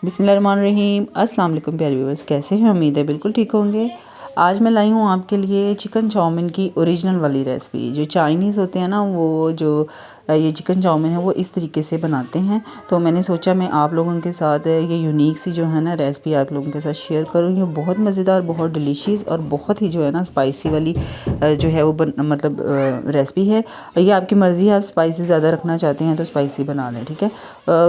बिस्मिल्लाहिर्रहमानिर्रहीम। अस्सलाम वालेकुम प्यारे व्यूअर्स, कैसे हैं? उम्मीद है बिल्कुल ठीक होंगे। आज मैं लाई हूँ आपके लिए चिकन चाउमीन की ओरिजिनल वाली रेसिपी। जो चाइनीज़ होते हैं ना, वो जो ये चिकन चाउमीन है वो इस तरीके से बनाते हैं। तो मैंने सोचा मैं आप लोगों के साथ ये यूनिक सी जो है ना रेसिपी आप लोगों के साथ शेयर करूँ। ये बहुत मज़ेदार, बहुत डिलीशियस और बहुत ही जो है ना स्पाइसी वाली जो है वो मतलब रेसिपी है। ये आपकी मर्ज़ी है, आप स्पाइसी ज़्यादा रखना चाहते हैं तो स्पाइसी बना लें, ठीक है।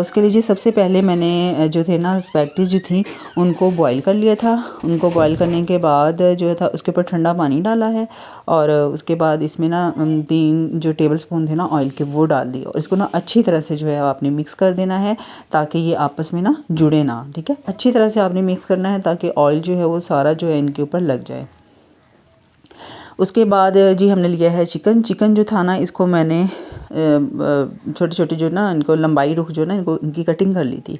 उसके लिए जी सबसे पहले मैंने जो थे ना स्पैगेटी जो थी उनको बॉईल कर लिया था। उनको बॉईल करने के बाद जो था उसके ऊपर ठंडा पानी डाला है और उसके बाद इसमें ना 3 जो टेबल स्पून थे ना ऑयल के वो डाल दिए और इसको ना अच्छी तरह से जो है आपने मिक्स कर देना है ताकि ये आपस में ना जुड़े ना, ठीक है। अच्छी तरह से आपने मिक्स करना है ताकि ऑयल जो है वो सारा जो है इनके ऊपर लग जाए। उसके बाद जी हमने लिया है चिकन जो था ना इसको मैंने छोटे छोटे जो ना इनको लंबाई रुख जो ना इनकी कटिंग कर ली थी।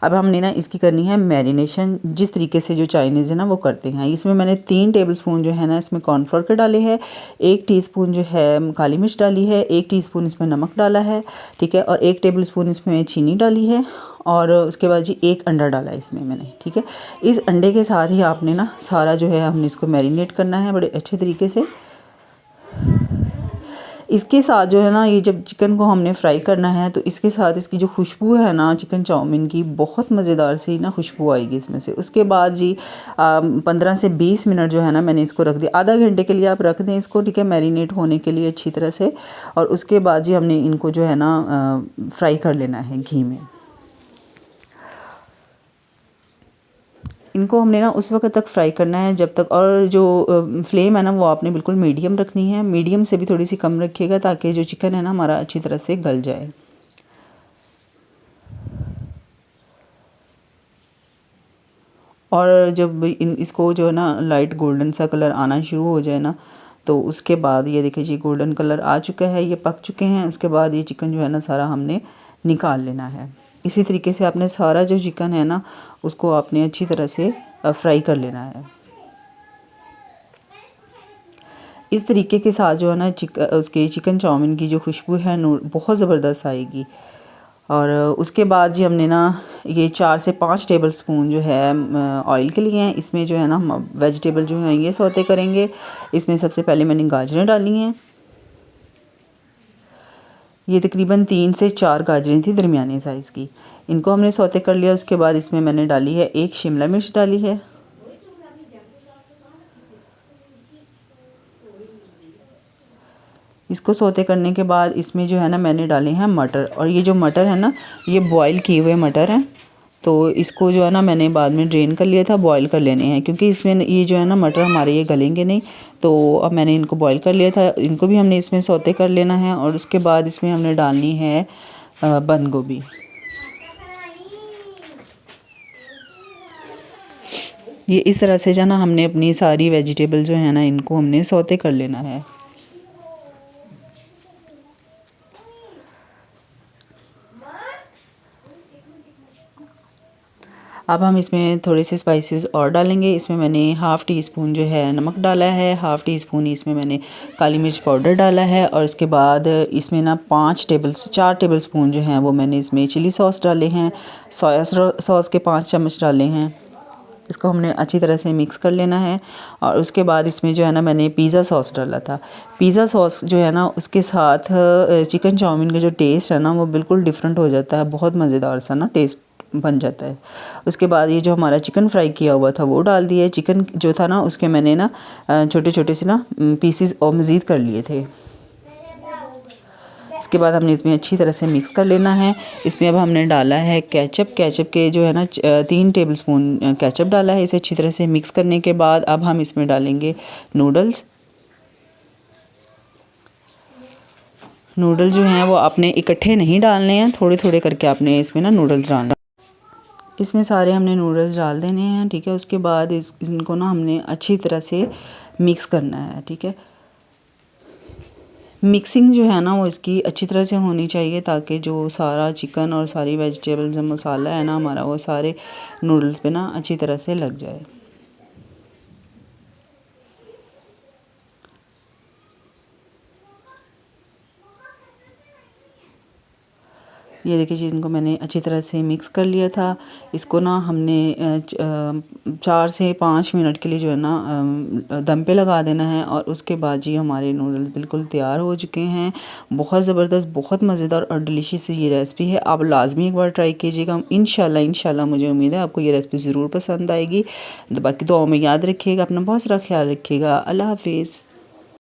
अब हमने ना इसकी करनी है मैरिनेशन, जिस तरीके से जो चाइनीज़ है ना वो करते हैं। इसमें मैंने 3 टेबलस्पून जो है ना इसमें कॉर्नफ्लोर के डाले हैं, 1 टीस्पून जो है काली मिर्च डाली है, 1 टीस्पून इसमें नमक डाला है, ठीक है, और 1 टेबलस्पून इसमें चीनी डाली है और उसके बाद जी 1 अंडा डाला है इसमें मैंने, ठीक है। इस अंडे के साथ ही आपने ना सारा जो है हमने इसको मैरिनेट करना है बड़े अच्छे तरीके से। इसके साथ जो है ना ये जब चिकन को हमने फ्राई करना है तो इसके साथ इसकी जो खुशबू है ना चिकन चाउमीन की, बहुत मज़ेदार सी ना खुशबू आएगी इसमें से। उसके बाद जी 15 से 20 मिनट जो है ना मैंने इसको रख दिया, आधा घंटे के लिए आप रख दें इसको, ठीक है, मैरिनेट होने के लिए अच्छी तरह से। और उसके बाद जी हमने इनको जो है ना फ्राई कर लेना है घी में। इनको हमने ना उस वक्त तक फ्राई करना है जब तक, और जो फ्लेम है ना वो आपने बिल्कुल मीडियम रखनी है, मीडियम से भी थोड़ी सी कम रखिएगा ताकि जो चिकन है ना हमारा अच्छी तरह से गल जाए। और जब इसको जो है ना लाइट गोल्डन सा कलर आना शुरू हो जाए ना तो उसके बाद ये देखिए जी गोल्डन कलर आ चुका है, ये पक चुके हैं। उसके बाद ये चिकन जो है ना सारा हमने निकाल लेना है। इसी तरीके से आपने सारा जो चिकन है ना उसको आपने अच्छी तरह से फ्राई कर लेना है। इस तरीके के साथ जो है ना उसके चिकन चाउमीन की जो खुशबू है बहुत ज़बरदस्त आएगी। और उसके बाद जी हमने ना ये 4 से 5 टेबल स्पून जो है ऑयल के लिए हैं। इसमें जो है ना हम वेजिटेबल जो हैं ये सौते करेंगे। इसमें सबसे पहले मैंने गाजरें डाली हैं, ये तकरीबन 3 से 4 गाजरें थी दरमियाने साइज़ की, इनको हमने सौते कर लिया। उसके बाद इसमें मैंने डाली है 1 शिमला मिर्च डाली है। इसको सौते करने के बाद इसमें जो है ना मैंने डाले हैं मटर, और ये जो मटर है ना ये बॉईल किए हुए मटर हैं। तो इसको जो है ना मैंने बाद में ड्रेन कर लिया था, बॉईल कर लेने हैं क्योंकि इसमें ये जो है ना मटर हमारे ये गलेंगे नहीं। तो अब मैंने इनको बॉईल कर लिया था, इनको भी हमने इसमें सौते कर लेना है। और उसके बाद इसमें हमने डालनी है बंद गोभी। ये इस तरह से जो ना हमने अपनी सारी वेजिटेबल जो है ना इनको हमने सौते कर लेना है। अब हम इसमें थोड़े से स्पाइसेस और डालेंगे। इसमें मैंने हाफ़ टी स्पून जो है नमक डाला है, हाफ़ टी स्पून इसमें मैंने काली मिर्च पाउडर डाला है। और इसके बाद इसमें ना 4 टेबल स्पून जो हैं वो मैंने इसमें चिली सॉस डाले हैं, सोया सॉस के 5 चम्मच डाले हैं। इसको हमने अच्छी तरह से मिक्स कर लेना है। और उसके बाद इसमें जो है ना मैंने पिज़्ज़ा सॉस डाला था। पिज़्ज़ा सॉस जो है ना उसके साथ चिकन चाउमीन का जो टेस्ट है ना वो बिल्कुल डिफरेंट हो जाता है, बहुत मज़ेदार सा ना टेस्ट बन जाता है। उसके बाद ये जो हमारा चिकन फ्राई किया हुआ था वो डाल दिया। चिकन जो था ना उसके मैंने ना छोटे छोटे से ना पीसीस और मज़ीद कर लिए थे। इसके बाद हमने इसमें अच्छी तरह से मिक्स कर लेना है। इसमें अब हमने डाला है केचप के जो है ना 3 टेबलस्पून केचप डाला है। इसे अच्छी तरह से मिक्स करने के बाद अब हम इसमें डालेंगे नूडल्स। नूडल जो हैं वो आपने इकट्ठे नहीं डालने हैं, थोड़े थोड़े करके आपने इसमें ना नूडल्स डालना। इसमें सारे हमने नूडल्स डाल देने हैं, ठीक है। उसके बाद इनको ना हमने अच्छी तरह से मिक्स करना है, ठीक है। मिक्सिंग जो है ना वो इसकी अच्छी तरह से होनी चाहिए ताकि जो सारा चिकन और सारी वेजिटेबल जो मसाला है ना हमारा वो सारे नूडल्स पे ना अच्छी तरह से लग जाए। ये देखिए जी, इनको मैंने अच्छी तरह से मिक्स कर लिया था। इसको ना हमने 4 से 5 मिनट के लिए जो है ना दम पे लगा देना है और उसके बाद जी हमारे नूडल्स बिल्कुल तैयार हो चुके हैं। बहुत ज़बरदस्त, बहुत मज़ेदार और डिलीशियस ये रेसिपी है। आप लाज़मी एक बार ट्राई कीजिएगा। इंशाल्लाह इंशाल्लाह मुझे उम्मीद है आपको ये रेसिपी ज़रूर पसंद आएगी। तो बाकी दुआओं में याद रखिएगा, अपना बहुत सारा ख्याल रखिएगा। अल्लाह हाफ़िज़।